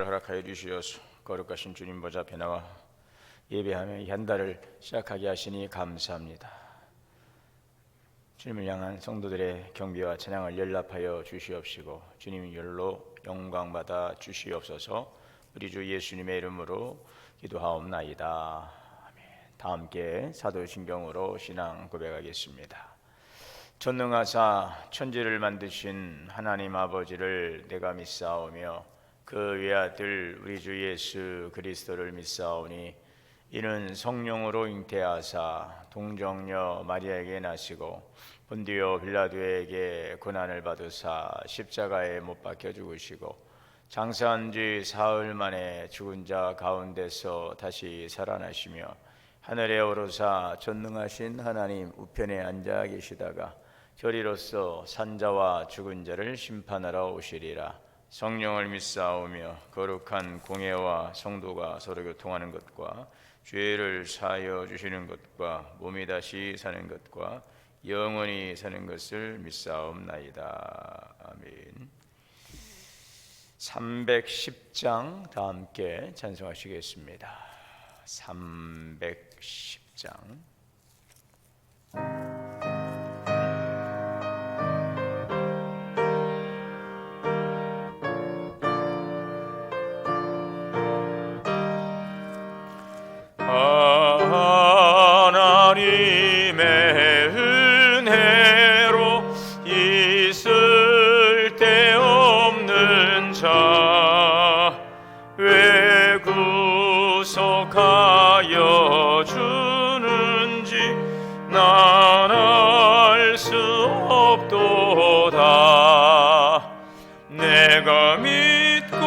허락하여 주시어서 거룩하신 주님 보좌 앞에 나와 예배하며 이 한 달을 시작하게 하시니 감사합니다. 주님을 향한 성도들의 경배와 찬양을 연락하여 주시옵시고 주님 열로 영광받아 주시옵소서. 우리 주 예수님의 이름으로 기도하옵나이다. 아멘. 다 함께 사도신경으로 신앙 고백하겠습니다. 전능하사 천지를 만드신 하나님 아버지를 내가 믿사오며 그 외아들 우리 주 예수 그리스도를 믿사오니 이는 성령으로 잉태하사 동정녀 마리아에게 나시고 본디오 빌라도에게 고난을 받으사 십자가에 못 박혀 죽으시고 장사한 지 사흘 만에 죽은 자 가운데서 다시 살아나시며 하늘에 오르사 전능하신 하나님 우편에 앉아 계시다가 저리로서 산자와 죽은 자를 심판하러 오시리라. 성령을 믿사오며 거룩한 공예와 성도가 서로 교통하는 것과 죄를 사하여 주시는 것과 몸이 다시 사는 것과 영원히 사는 것을 믿사옵나이다. 아멘. 310장 다 함께 찬송하시겠습니다. 310장. 하나님의 은혜로 있을 데 없는 자 왜 구속하여 주는지 난 알 수 없도다. 내가 믿고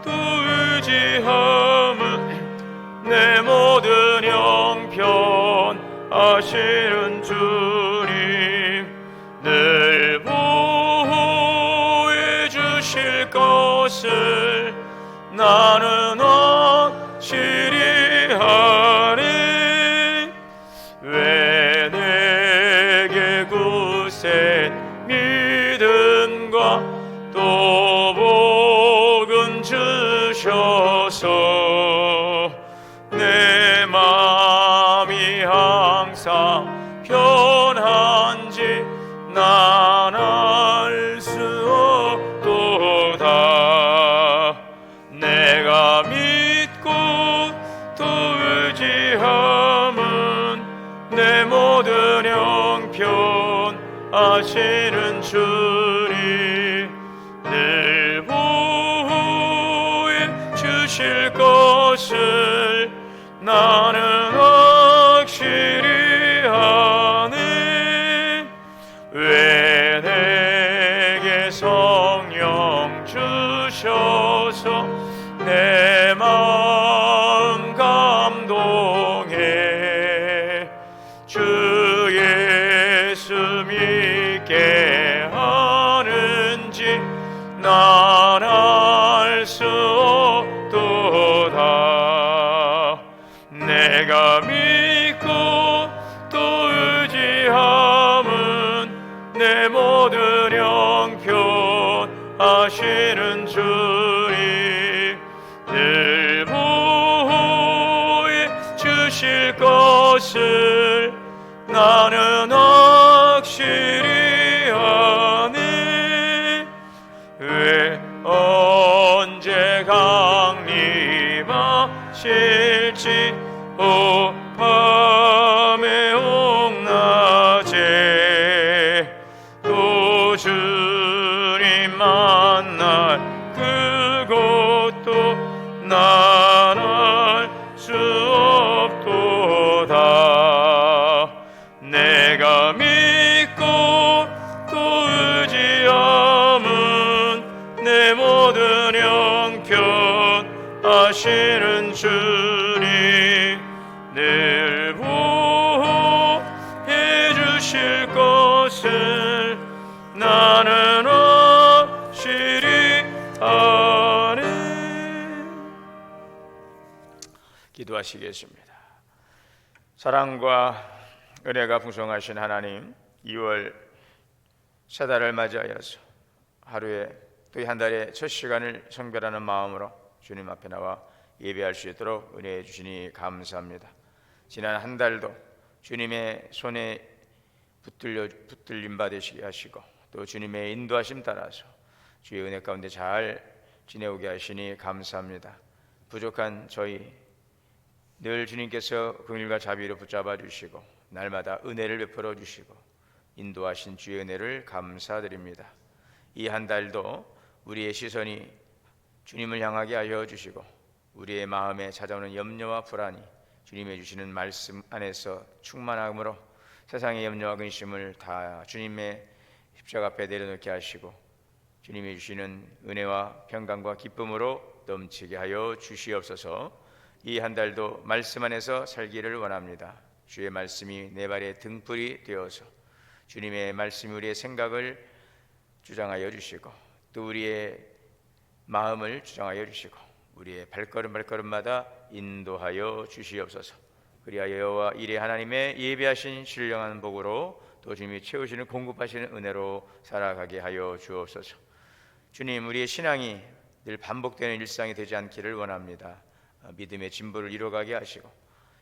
또 의지함은 내 모든 형편 아시는 주님 늘 보호해 주실 것을 나는 확실히 하네. 왜 내게 굳센 믿음과 또 복은 주셔서 내 마음이 항상 편한지 난 알 수 없도다. 내가 믿고 또 의지함은 내 모든 형편 아시는 주님 늘 보호해 주실 것을 나는 확실히 하네. 왜 내게 성령 주셔서 내 마음 감동해 주 예수 믿게 하는지 난 알 수 없도다. 내가 믿고 또 의지함은 내 모든 형편 아시는 주님 늘 보호해 주실 것을 나는 확실히 하네. 왜 언제 강림하실지 밤에 옥낮에 또 주님 만날 그것도 난 알 수 없도다. 내가 믿고 또 의지함은 내 모든 형편 아시는 주님 늘 보호해 주실 것을 나는 확실히 아네. 기도하시겠습니다. 사랑과 은혜가 풍성하신 하나님, 2월 새 달을 맞이하여서 하루에 또 이 한 달의 첫 시간을 성별하는 마음으로 주님 앞에 나와 예배할 수 있도록 은혜해 주시니 감사합니다. 지난 한 달도 주님의 손에 붙들림 받으시게 하시고 또 주님의 인도하심 따라서 주의 은혜 가운데 잘 지내오게 하시니 감사합니다. 부족한 저희 늘 주님께서 긍휼과 자비로 붙잡아 주시고 날마다 은혜를 베풀어 주시고 인도하신 주의 은혜를 감사드립니다. 이 한 달도 우리의 시선이 주님을 향하게 하여 주시고 우리의 마음에 찾아오는 염려와 불안이 주님의 주시는 말씀 안에서 충만함으로 세상의 염려와 근심을 다 주님의 십자가 앞에 내려놓게 하시고 주님이 주시는 은혜와 평강과 기쁨으로 넘치게 하여 주시옵소서. 이 한 달도 말씀 안에서 살기를 원합니다. 주의 말씀이 내 발의 등불이 되어서 주님의 말씀이 우리의 생각을 주장하여 주시고 또 우리의 마음을 주장하여 주시고 우리의 발걸음마다 인도하여 주시옵소서. 그리하여 여호와 이레 하나님의 예비하신 신령한 복으로 또 주님이 채우시는 공급하시는 은혜로 살아가게 하여 주옵소서. 주님, 우리의 신앙이 늘 반복되는 일상이 되지 않기를 원합니다. 믿음의 진보를 이뤄가게 하시고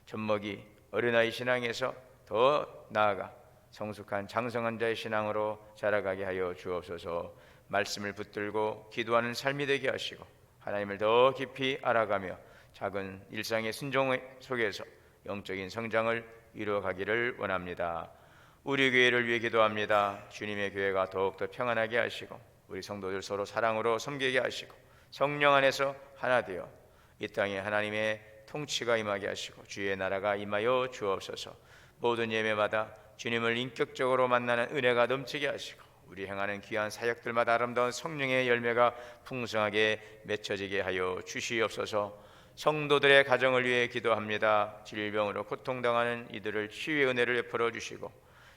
젖먹이 어린아이 신앙에서 더 나아가 성숙한 장성한 자의 신앙으로 자라가게 하여 주옵소서. 말씀을 붙들고 기도하는 삶이 되게 하시고 하나님을 더 깊이 알아가며 작은 일상의 순종 속에서 영적인 성장을 이루어가기를 원합니다. 우리 교회를 위해 기도합니다. 주님의 교회가 더욱더 평안하게 하시고 우리 성도들 서로 사랑으로 섬기게 하시고 성령 안에서 하나 되어 이 땅에 하나님의 통치가 임하게 하시고 주의 나라가 임하여 주옵소서. 모든 예배마다 주님을 인격적으로 만나는 은혜가 넘치게 하시고 우리 행하는 귀한 사역들마다 아름다운 성령의 열매가 풍성하게 맺혀지게 하여 주시옵소서. 성도들의 가정을 위해 기도합니다. 질병으로 고통당하는 이들을 치유의 은혜를 베풀어 주시고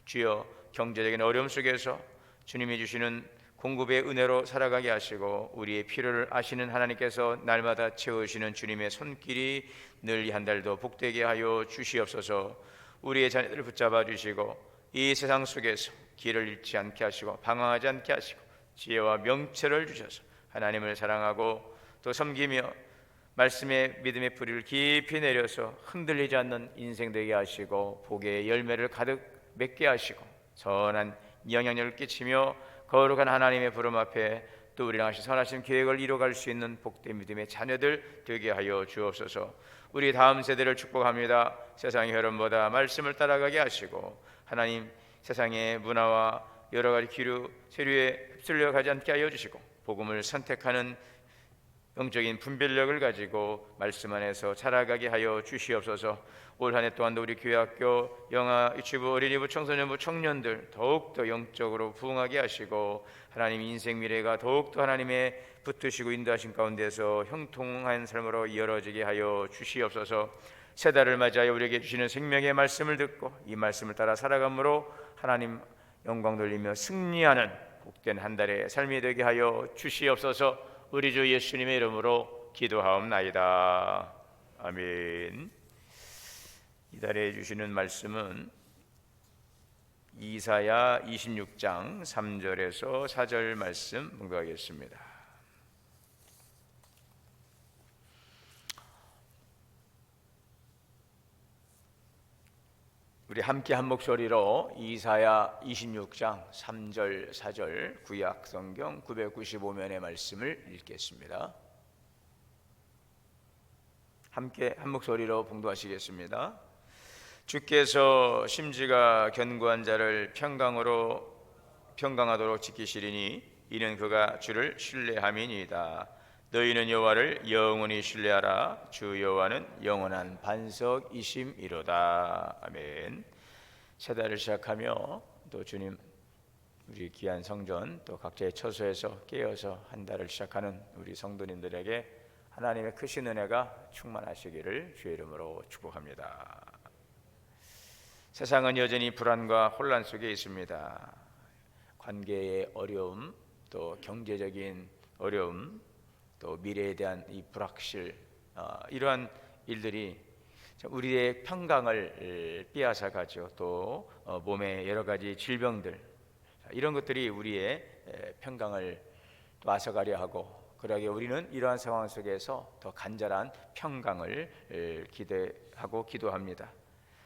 주여 경제적인 어려움 속에서 주님이 주시는 공급의 은혜로 살아가게 하시고 우리의 필요를 아시는 하나님께서 날마다 채우시는 주님의 손길이 늘 이 한 달도 복되게 하여 주시옵소서. 우리의 자녀들을 붙잡아 주시고 이 세상 속에서 길을 잃지 않게 하시고 방황하지 않게 하시고 지혜와 명철을 주셔서 하나님을 사랑하고 또 섬기며 말씀의 믿음의 뿌리를 깊이 내려서 흔들리지 않는 인생 되게 하시고 복의 열매를 가득 맺게 하시고 선한 영향력을 끼치며 거룩한 하나님의 부름 앞에 또 우리랑 하신 선하신 계획을 이뤄갈 수 있는 복된 믿음의 자녀들 되게 하여 주옵소서. 우리 다음 세대를 축복합니다. 세상의 흐름보다 말씀을 따라가게 하시고 하나님 세상의 문화와 여러 가지 기류 세류에 휩쓸려 가지 않게 하여 주시고 복음을 선택하는 영적인 분별력을 가지고 말씀 안에서 자라가게 하여 주시옵소서. 올 한 해 또한도 우리 교회학교, 영아, 유치부, 어린이부, 청소년부, 청년들 더욱더 영적으로 부흥하게 하시고 하나님 인생 미래가 더욱더 하나님의 붙드시고 인도하신 가운데서 형통한 삶으로 이어지게 하여 주시옵소서. 새 달을 맞이하여 우리에게 주시는 생명의 말씀을 듣고 이 말씀을 따라 살아감으로 하나님 영광 돌리며 승리하는 복된 한 달의 삶이 되게 하여 주시옵소서. 우리 주 예수님의 이름으로 기도하옵나이다. 아멘. 이달에 주시는 말씀은 이사야 26장 3절에서 4절 말씀 봉독하겠습니다. 우리 함께 한 목소리로 이사야 26장 3절 4절 구약 성경 995면의 말씀을 읽겠습니다. 함께 한 목소리로 봉독하시겠습니다. 주께서 심지가 견고한 자를 평강하도록 지키시리니 이는 그가 주를 신뢰함이니이다. 너희는 여호와를 영원히 신뢰하라. 주 여호와는 영원한 반석이심이로다. 아멘. 새 달을 시작하며 또 주님 우리 귀한 성전 또 각자의 처소에서 깨어서 한 달을 시작하는 우리 성도님들에게 하나님의 크신 은혜가 충만하시기를 주의 이름으로 축복합니다. 세상은 여전히 불안과 혼란 속에 있습니다. 관계의 어려움, 또 경제적인 어려움, 또 미래에 대한 이 불확실, 이러한 일들이 우리의 평강을 빼앗아 가죠. 또 몸의 여러 가지 질병들, 이런 것들이 우리의 평강을 또 앗아가려 하고, 그러기에 우리는 이러한 상황 속에서 더 간절한 평강을 기대하고 기도합니다.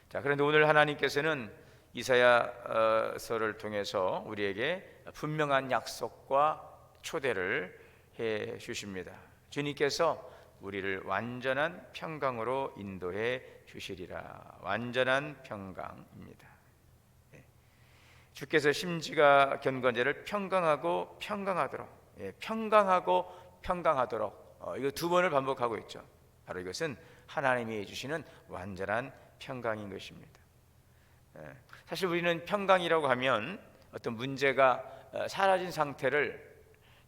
자, 그런데 오늘 하나님께서는 이사야서를 통해서 우리에게 분명한 약속과 초대를 해 주십니다. 주님께서 우리를 완전한 평강으로 인도해 주시리라. 완전한 평강입니다. 주께서 심지가 견고한 자를 평강하고 평강하도록, 평강하고 평강하도록, 이거 두 번을 반복하고 있죠. 바로 이것은 하나님이 주시는 완전한 평강인 것입니다. 사실 우리는 평강이라고 하면 어떤 문제가 사라진 상태를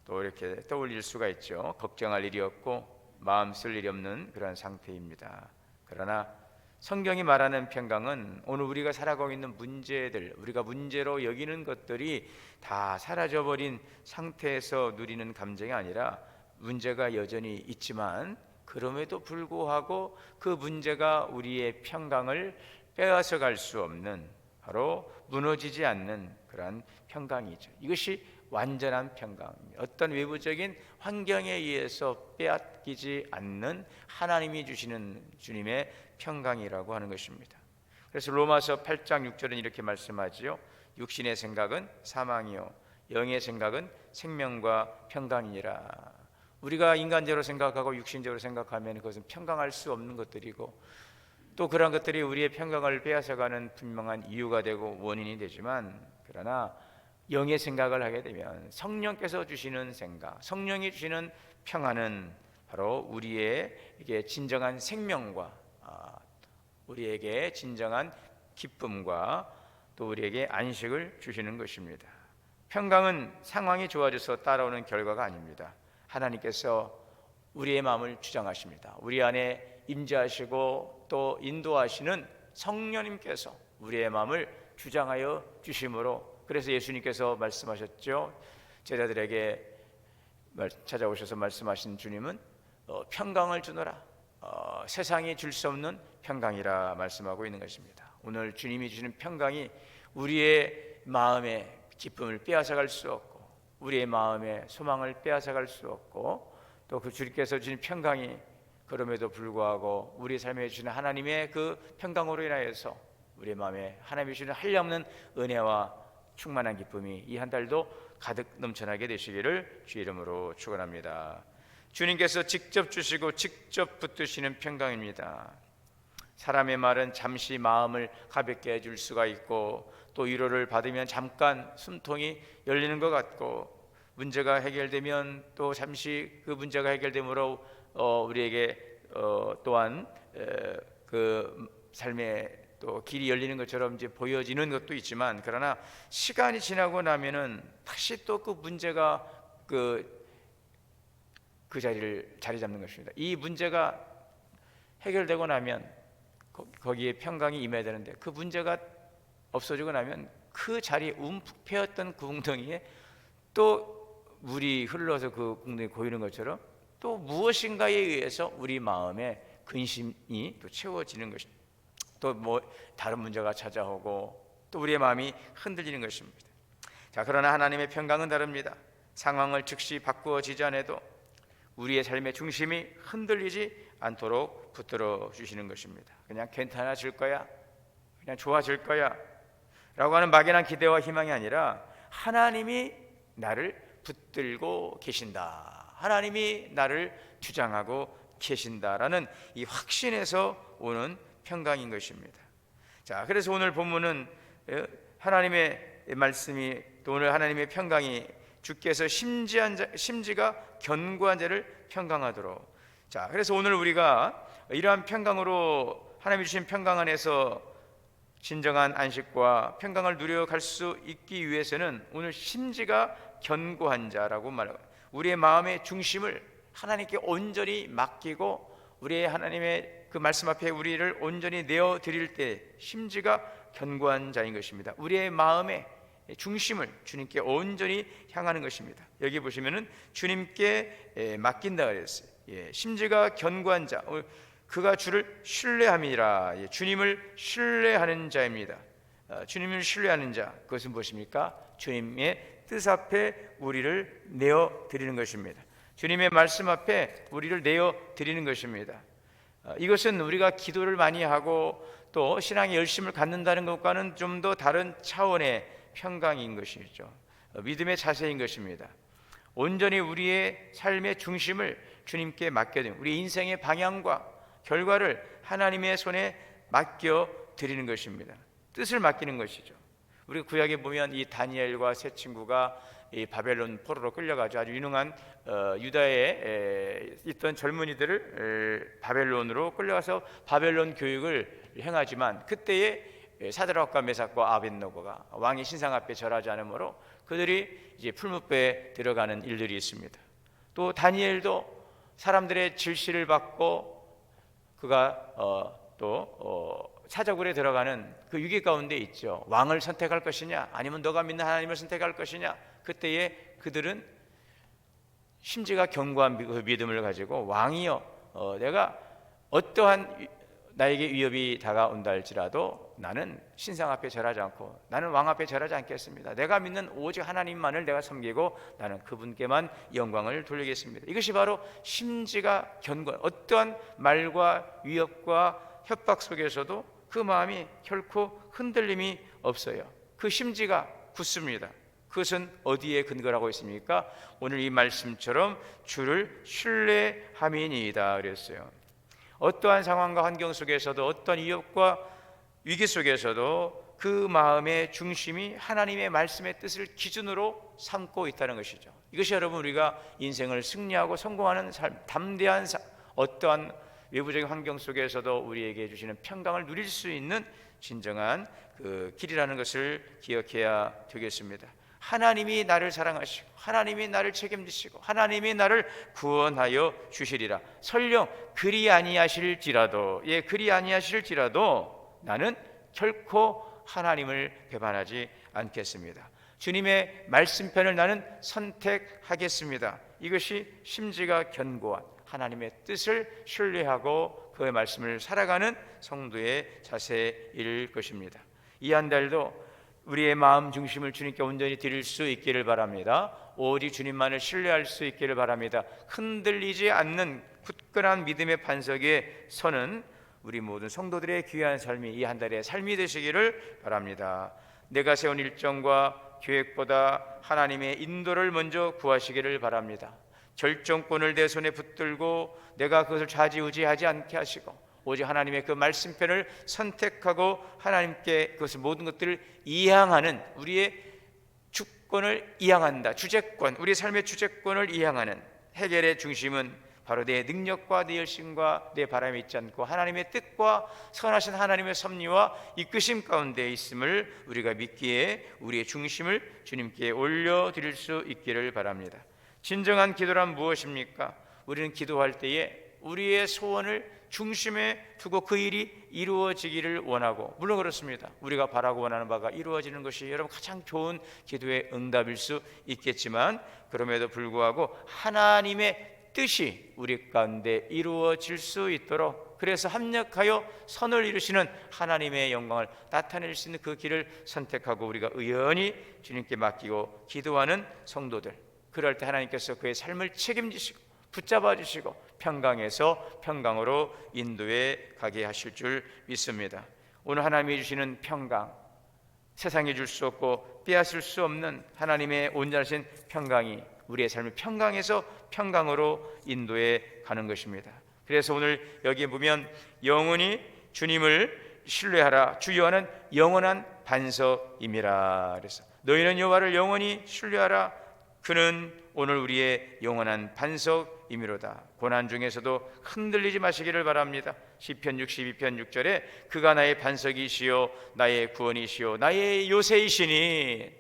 또 이렇게 떠올릴 수가 있죠. 걱정할 일이 없고 마음 쓸 일이 없는 그런 상태입니다. 그러나 성경이 말하는 평강은 오늘 우리가 살아가고 있는 문제들, 우리가 문제로 여기는 것들이 다 사라져버린 상태에서 누리는 감정이 아니라, 문제가 여전히 있지만 그럼에도 불구하고 그 문제가 우리의 평강을 빼앗아 갈 수 없는, 바로 무너지지 않는 그런 평강이죠. 이것이 완전한 평강입니다. 어떤 외부적인 환경에 의해서 빼앗기지 않는 하나님이 주시는 주님의 평강이라고 하는 것입니다. 그래서 로마서 8장 6절은 이렇게 말씀하지요. 육신의 생각은 사망이요 영의 생각은 생명과 평강이니라. 우리가 인간적으로 생각하고 육신적으로 생각하면 그것은 평강할 수 없는 것들이고, 또 그런 것들이 우리의 평강을 빼앗아가는 분명한 이유가 되고 원인이 되지만, 그러나 영의 생각을 하게 되면 성령께서 주시는 생각, 성령이 주시는 평안은 바로 우리에게 진정한 생명과 우리에게 진정한 기쁨과 또 우리에게 안식을 주시는 것입니다. 평강은 상황이 좋아져서 따라오는 결과가 아닙니다. 하나님께서 우리의 마음을 주장하십니다. 우리 안에 임재하시고 또 인도하시는 성령님께서 우리의 마음을 주장하여 주심으로, 그래서 예수님께서 말씀하셨죠. 제자들에게 찾아오셔서 말씀하신 주님은 평강을 주노라, 세상이 줄 수 없는 평강이라 말씀하고 있는 것입니다. 오늘 주님이 주시는 평강이 우리의 마음의 기쁨을 빼앗아갈 수 없고, 우리의 마음의 소망을 빼앗아갈 수 없고, 또 그 주님께서 주신 평강이 그럼에도 불구하고 우리 삶에 주시는 하나님의 그 평강으로 인하여서 우리의 마음에 하나님이 주시는 한량없는 은혜와 충만한 기쁨이 이 한 달도 가득 넘쳐나게 되시기를 주의 이름으로 축원합니다. 주님께서 직접 주시고 직접 붙드시는 평강입니다. 사람의 말은 잠시 마음을 가볍게 해줄 수가 있고, 또 위로를 받으면 잠깐 숨통이 열리는 것 같고, 문제가 해결되면 또 잠시 그 문제가 해결됨으로 우리에게 또한 그 삶의 또 길이 열리는 것처럼 이제 보여지는 것도 있지만, 그러나 시간이 지나고 나면은 다시 또 그 문제가 그 자리를 자리 잡는 것입니다. 이 문제가 해결되고 나면 거기에 평강이 임해야 되는데, 그 문제가 없어지고 나면 그 자리에 움푹 패였던 그 웅덩이에 또 물이 흘러서 그 웅덩이 고이는 것처럼 또 무엇인가에 의해서 우리 마음에 근심이 또 채워지는 것입니다. 또 뭐 다른 문제가 찾아오고 또 우리의 마음이 흔들리는 것입니다. 자, 그러나 하나님의 평강은 다릅니다. 상황을 즉시 바꾸어지지 않아도 우리의 삶의 중심이 흔들리지 않도록 붙들어 주시는 것입니다. 그냥 괜찮아질 거야, 그냥 좋아질 거야 라고 하는 막연한 기대와 희망이 아니라, 하나님이 나를 붙들고 계신다, 하나님이 나를 주장하고 계신다라는 이 확신에서 오는 평강인 것입니다. 자, 그래서 오늘 본문은 하나님의 말씀이, 또 오늘 하나님의 평강이 주께서 심지가 견고한 자를 평강하도록. 자, 그래서 오늘 우리가 이러한 평강으로, 하나님이 주신 평강 안에서 진정한 안식과 평강을 누려갈 수 있기 위해서는 오늘 심지가 견고한 자라고 말합니다. 우리의 마음의 중심을 하나님께 온전히 맡기고 우리의 하나님의 그 말씀 앞에 우리를 온전히 내어 드릴 때 심지가 견고한 자인 것입니다. 우리의 마음의 중심을 주님께 온전히 향하는 것입니다. 여기 보시면은 주님께 맡긴다 그랬어요. 심지가 견고한 자, 그가 주를 신뢰함이라. 주님을 신뢰하는 자입니다. 주님을 신뢰하는 자, 그것은 무엇입니까? 주님의 뜻 앞에 우리를 내어 드리는 것입니다. 주님의 말씀 앞에 우리를 내어 드리는 것입니다. 이것은 우리가 기도를 많이 하고 또 신앙의 열심을 갖는다는 것과는 좀 더 다른 차원의 평강인 것이죠. 믿음의 자세인 것입니다. 온전히 우리의 삶의 중심을 주님께 맡겨드리는, 우리 인생의 방향과 결과를 하나님의 손에 맡겨 드리는 것입니다. 뜻을 맡기는 것이죠. 우리가 구약에 보면 이 다니엘과 세 친구가 이 바벨론 포로로 끌려가죠. 아주 유능한 유다에 있던 젊은이들을 바벨론으로 끌려가서 바벨론 교육을 행하지만, 그때에 사드락과 메삭과 아벳노고가 왕의 신상 앞에 절하지 않으므로 그들이 이제 풀무배에 들어가는 일들이 있습니다. 또 다니엘도 사람들의 질시를 받고 그가 사자굴에 들어가는 그 위기 가운데 있죠. 왕을 선택할 것이냐 아니면 너가 믿는 하나님을 선택할 것이냐. 그때에 그들은 심지가 견고한 그 믿음을 가지고 왕이여, 내가 어떠한 나에게 위협이 다가온다 할지라도 나는 신상 앞에 절하지 않고 나는 왕 앞에 절하지 않겠습니다. 내가 믿는 오직 하나님만을 내가 섬기고 나는 그분께만 영광을 돌리겠습니다. 이것이 바로 심지가 견고한, 어떠한 말과 위협과 협박 속에서도 그 마음이 결코 흔들림이 없어요. 그 심지가 굳습니다. 그것은 어디에 근거를 하고 있습니까? 오늘 이 말씀처럼 주를 신뢰함이니이다 그랬어요. 어떠한 상황과 환경 속에서도, 어떠한 위협과 위기 속에서도 그 마음의 중심이 하나님의 말씀의 뜻을 기준으로 삼고 있다는 것이죠. 이것이 여러분 우리가 인생을 승리하고 성공하는 삶, 담대한 삶, 어떠한 외부적인 환경 속에서도 우리에게 주시는 평강을 누릴 수 있는 진정한 그 길이라는 것을 기억해야 되겠습니다. 하나님이 나를 사랑하시고 하나님이 나를 책임지시고 하나님이 나를 구원하여 주시리라. 설령 그리 아니하실지라도, 그리 아니하실지라도 나는 결코 하나님을 배반하지 않겠습니다. 주님의 말씀편을 나는 선택하겠습니다. 이것이 심지가 견고한 하나님의 뜻을 신뢰하고 그의 말씀을 살아가는 성도의 자세일 것입니다. 이 한 달도 우리의 마음 중심을 주님께 온전히 드릴 수 있기를 바랍니다. 오직 주님만을 신뢰할 수 있기를 바랍니다. 흔들리지 않는 굳건한 믿음의 반석에 서는 우리 모든 성도들의 귀한 삶이 이 한 달의 삶이 되시기를 바랍니다. 내가 세운 일정과 계획보다 하나님의 인도를 먼저 구하시기를 바랍니다. 결정권을 내 손에 붙들고 내가 그것을 좌지우지하지 않게 하시고 오직 하나님의 그 말씀편을 선택하고 하나님께 그것을 모든 것들을 이양하는, 우리의 주권을 이양한다, 주재권, 우리의 삶의 주재권을 이양하는 해결의 중심은 바로 내 능력과 내 열심과 내 바람이 있지 않고 하나님의 뜻과 선하신 하나님의 섭리와 이끄심 가운데 있음을 우리가 믿기에 우리의 중심을 주님께 올려드릴 수 있기를 바랍니다. 진정한 기도란 무엇입니까? 우리는 기도할 때에 우리의 소원을 중심에 두고 그 일이 이루어지기를 원하고, 물론 그렇습니다. 우리가 바라고 원하는 바가 이루어지는 것이 여러분 가장 좋은 기도의 응답일 수 있겠지만, 그럼에도 불구하고 하나님의 뜻이 우리 가운데 이루어질 수 있도록, 그래서 합력하여 선을 이루시는 하나님의 영광을 나타낼 수 있는 그 길을 선택하고 우리가 의연히 주님께 맡기고 기도하는 성도들, 그럴 때 하나님께서 그의 삶을 책임지시고 붙잡아 주시고 평강에서 평강으로 인도해 가게 하실 줄 믿습니다. 오늘 하나님이 주시는 평강, 세상에 줄 수 없고 빼앗을 수 없는 하나님의 온전하신 평강이 우리의 삶을 평강에서 평강으로 인도해 가는 것입니다. 그래서 오늘 여기에 보면 영원히 주님을 신뢰하라, 주 여호와는 영원한 반석임이라. 그래서 너희는 여호와를 영원히 신뢰하라, 그는 오늘 우리의 영원한 반석이미로다. 고난 중에서도 흔들리지 마시기를 바랍니다. 시편 62편 6절에 그가 나의 반석이시요 나의 구원이시요 나의 요새이시니,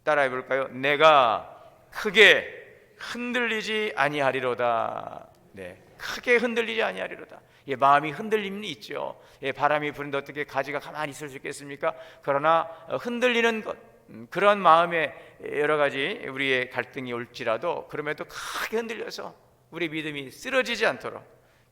따라해 볼까요? 내가 크게 흔들리지 아니하리로다. 네, 크게 흔들리지 아니하리로다. 마음이 흔들림이 있죠. 바람이 부는데 어떻게 가지가 가만히 있을 수 있겠습니까? 그러나 흔들리는 것, 그런 마음에 여러 가지 우리의 갈등이 올지라도 그럼에도 크게 흔들려서 우리 믿음이 쓰러지지 않도록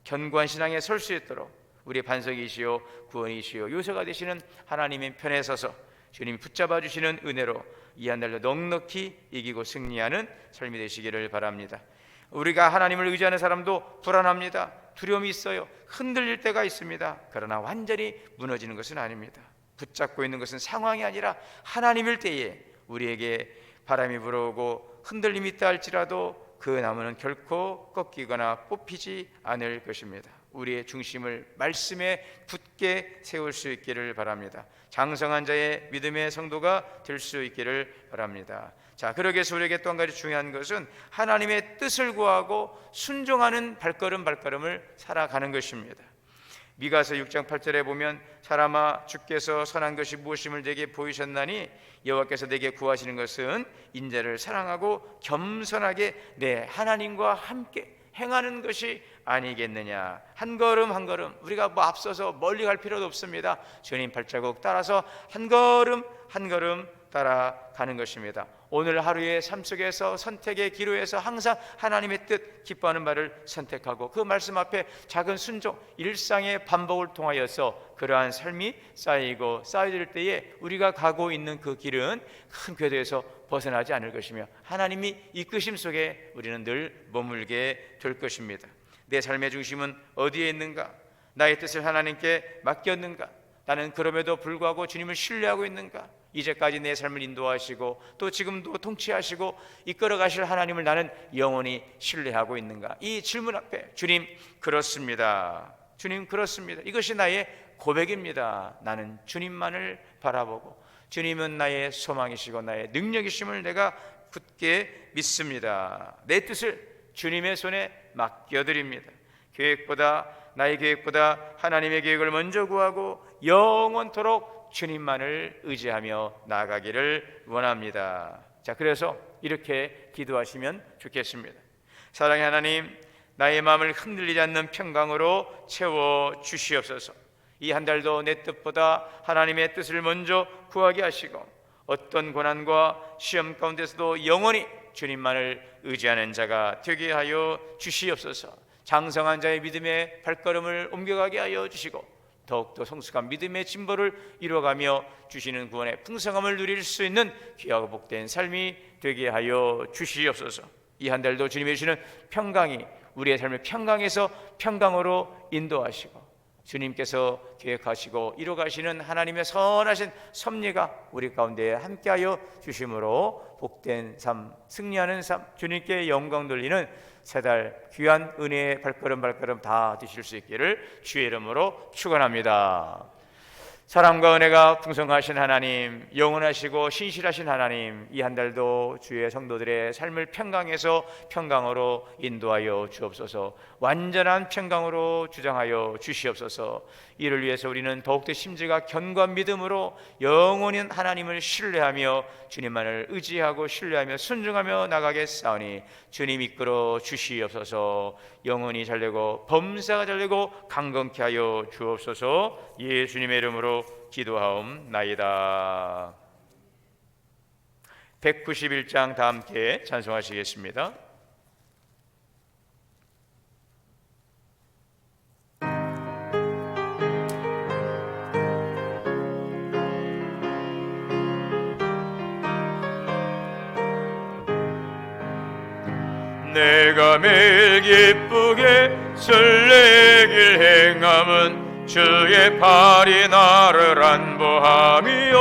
견고한 신앙에 설 수 있도록 우리의 반석이시요 구원이시요 요새가 되시는 하나님의 편에 서서 주님이 붙잡아 주시는 은혜로 이 한 달도 넉넉히 이기고 승리하는 삶이 되시기를 바랍니다. 우리가 하나님을 의지하는 사람도 불안합니다. 두려움이 있어요. 흔들릴 때가 있습니다. 그러나 완전히 무너지는 것은 아닙니다. 붙잡고 있는 것은 상황이 아니라 하나님일 때에 우리에게 바람이 불어오고 흔들림이 있다 할지라도 그 나무는 결코 꺾이거나 뽑히지 않을 것입니다. 우리의 중심을 말씀에 굳게 세울 수 있기를 바랍니다. 장성한 자의 믿음의 성도가 될 수 있기를 바랍니다. 자, 그러기 위해서 우리에게 또 한 가지 중요한 것은 하나님의 뜻을 구하고 순종하는 발걸음을 살아가는 것입니다. 미가서 6장 8절에 보면 사람아 주께서 선한 것이 무엇임을 내게 보이셨나니 여호와께서 내게 구하시는 것은 인자를 사랑하고 겸손하게 내 하나님과 함께 행하는 것이 아니겠느냐. 한 걸음 한 걸음 우리가 앞서서 멀리 갈 필요도 없습니다. 주님 발자국 따라서 한 걸음 한 걸음 따라가는 것입니다. 오늘 하루의 삶 속에서 선택의 기로에서 항상 하나님의 뜻 기뻐하는 말을 선택하고 그 말씀 앞에 작은 순종 일상의 반복을 통하여서 그러한 삶이 쌓이고 쌓여질 때에 우리가 가고 있는 그 길은 큰 궤도에서 벗어나지 않을 것이며 하나님이 이끄심 속에 우리는 늘 머물게 될 것입니다. 내 삶의 중심은 어디에 있는가? 나의 뜻을 하나님께 맡겼는가? 나는 그럼에도 불구하고 주님을 신뢰하고 있는가? 이제까지 내 삶을 인도하시고 또 지금도 통치하시고 이끌어 가실 하나님을 나는 영원히 신뢰하고 있는가? 이 질문 앞에 주님 그렇습니다. 주님 그렇습니다. 이것이 나의 고백입니다. 나는 주님만을 바라보고 주님은 나의 소망이시고 나의 능력이심을 내가 굳게 믿습니다. 내 뜻을 주님의 손에 맡겨드립니다. 나의 계획보다 하나님의 계획을 먼저 구하고 영원토록 주님만을 의지하며 나아가기를 원합니다. 자, 그래서 이렇게 기도하시면 좋겠습니다. 사랑의 하나님, 나의 마음을 흔들리지 않는 평강으로 채워 주시옵소서. 이 한 달도 내 뜻보다 하나님의 뜻을 먼저 구하게 하시고 어떤 고난과 시험 가운데서도 영원히 주님만을 의지하는 자가 되게 하여 주시옵소서. 장성한 자의 믿음의 발걸음을 옮겨가게 하여 주시고 더욱더 성숙한 믿음의 진보를 이루어가며 주시는 구원의 풍성함을 누릴 수 있는 귀하고 복된 삶이 되게 하여 주시옵소서. 이 한 달도 주님이 주시는 평강이 우리의 삶을 평강에서 평강으로 인도하시고 주님께서 계획하시고 이루어가시는 하나님의 선하신 섭리가 우리 가운데 함께하여 주심으로 복된 삶, 승리하는 삶, 주님께 영광 돌리는 세 달 귀한 은혜의 발걸음 다 되실 수 있기를 주의 이름으로 축원합니다. 사랑과 은혜가 풍성하신 하나님, 영원하시고 신실하신 하나님, 이 한 달도 주의 성도들의 삶을 평강에서 평강으로 인도하여 주옵소서. 완전한 평강으로 주장하여 주시옵소서. 이를 위해서 우리는 더욱더 심지가 견고한 믿음으로 영원히 하나님을 신뢰하며 주님만을 의지하고 신뢰하며 순종하며 나가겠사오니 주님 이끌어 주시옵소서. 영혼이 잘되고 범사가 잘되고 강건케 하여 주옵소서. 예수님의 이름으로 기도하옵나이다. 191장 다 함께 찬송하시겠습니다. 내가 매일 기쁘게 설레길 행함은 주의 팔이 나를 안보함이요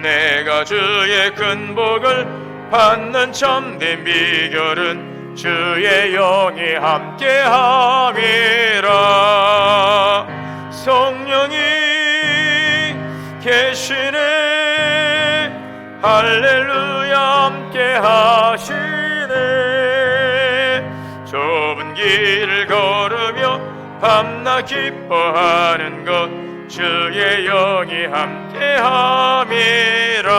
내가 주의 큰 복을 받는 참된 비결은 주의 영이 함께함이라 성령이 계시네 할렐루야 함께하시네 좁은 길을 걸으며 밤낮 기뻐하는 것 주의 영이 함께함이라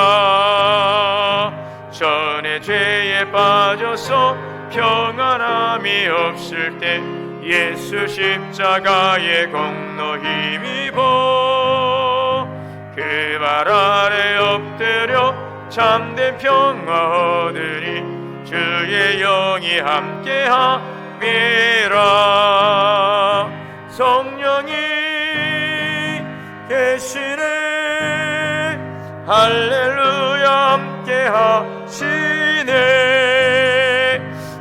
전에 죄에 빠져서 평안함이 없을 때 예수 십자가의 공로 힘입어 그 발 아래 엎드려 참된 평화 얻으리 주의 영이 함께함이라 성령이 계시네 할렐루야 함께 하시네.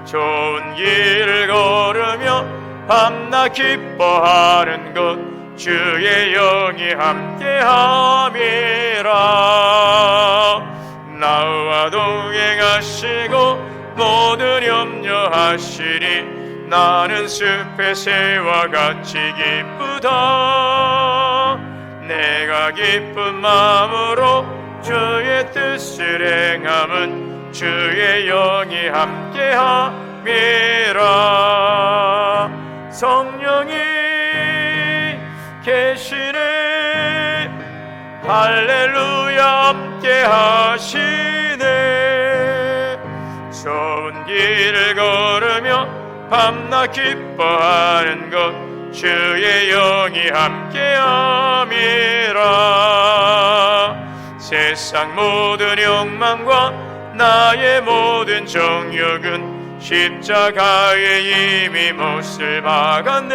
좋은 길을 걸으며 밤낮 기뻐하는 것 주의 영이 함께함이라. 나와 동행하시고 모든 염려하시니 나는 숲의 새와 같이 기쁘다. 내가 기쁜 마음으로 주의 뜻을 행함은 주의 영이 함께함이라. 성령이 계시네. 할렐루야 함께 하시네. 좋은 길을 걸으며 밤낮 기뻐하는 것 주의 영이 함께함이라. 세상 모든 욕망과 나의 모든 정욕은 십자가에 이미 못을 박았네.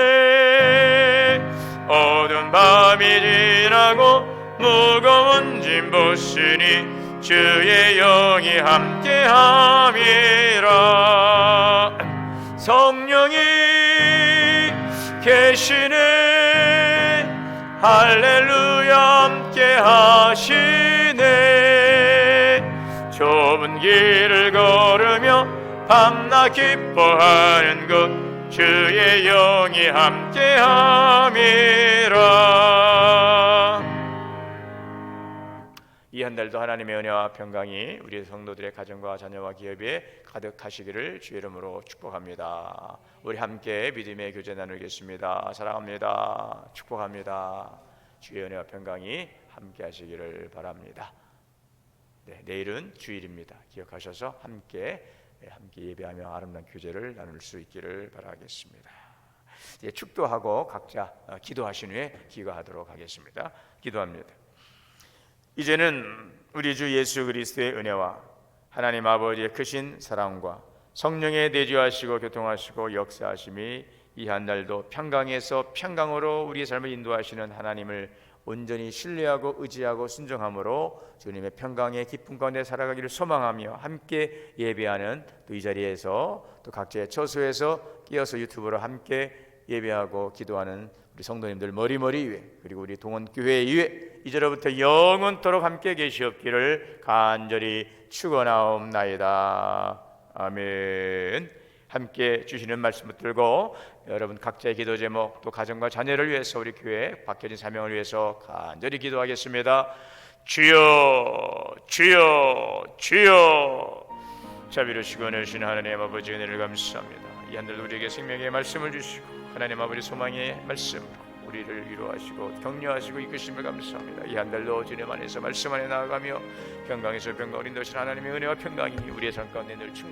어두운 밤이 지나고 무거운 짐 벗으니 주의 영이 함께함이라. 성령이 계시네. 할렐루야 함께 하시네. 좁은 길을 걸으며 밤낮 기뻐하는 것 주의 영이 함께함이라. 이 한 달도 하나님의 은혜와 평강이 우리 성도들의 가정과 자녀와 기업에 가득하시기를 주의 이름으로 축복합니다. 우리 함께 믿음의 교제 나누겠습니다. 사랑합니다. 축복합니다. 주의 은혜와 평강이 함께 하시기를 바랍니다. 네, 내일은 주일입니다. 기억하셔서 함께 예배하며 아름다운 교제를 나눌 수 있기를 바라겠습니다. 이제 축도하고 각자 기도하신 후에 기거하도록 하겠습니다. 기도합니다. 이제는 우리 주 예수 그리스도의 은혜와 하나님 아버지의 크신 사랑과 성령의 내주하시고 교통하시고 역사하심이 이 한 날도 평강에서 평강으로 우리의 삶을 인도하시는 하나님을 온전히 신뢰하고 의지하고 순종함으로 주님의 평강의 기쁨 가운데 살아가기를 소망하며 함께 예배하는 또 이 자리에서 또 각자의 처소에서 끼어서 유튜브로 함께 예배하고 기도하는 우리 성도님들 머리머리 위에 그리고 우리 동원교회 위에 이제로부터 영원토록 함께 계시옵기를 간절히 축원하옵나이다. 아멘. 함께 주시는 말씀 붙들고 여러분 각자의 기도 제목 또 가정과 자녀를 위해서 우리 교회 맡겨진 사명을 위해서 간절히 기도하겠습니다. 주여 주여 주여. 자비로우시고 은혜로우신 하나님 아버지 은혜를 감사합니다. 이 한들도 우리에게 생명의 말씀을 주시고 하나님 아버지 소망의 말씀 우리를 위로하시고 격려하시고 이끄심을 감사합니다. 이 한 달도 주님 안에서 말씀 안에 나아가며 평강에서 평강을 인도하신 하나님의 은혜와 평강이 우리의 삶 가운데 늘 충만하시고